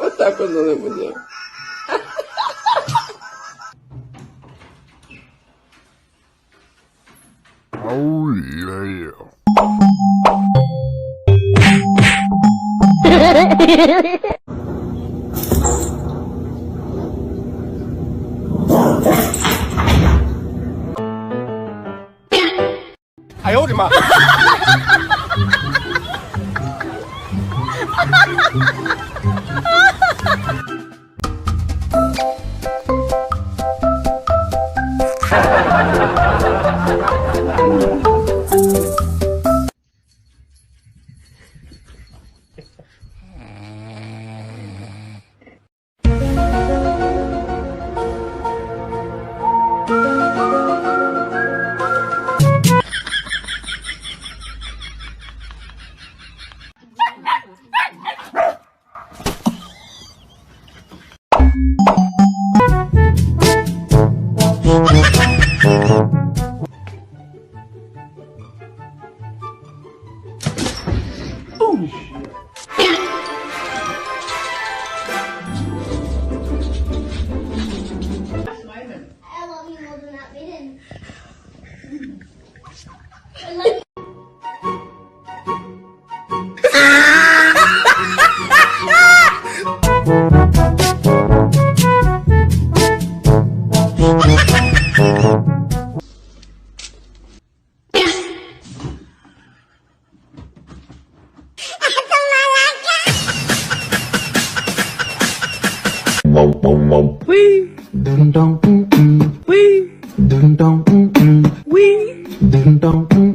Matakot na naman niya. Oh yeah. Ay, oh, di ma. I love you more than that maiden. Wee. Dun dun wee. Dun dun wee. Dun dun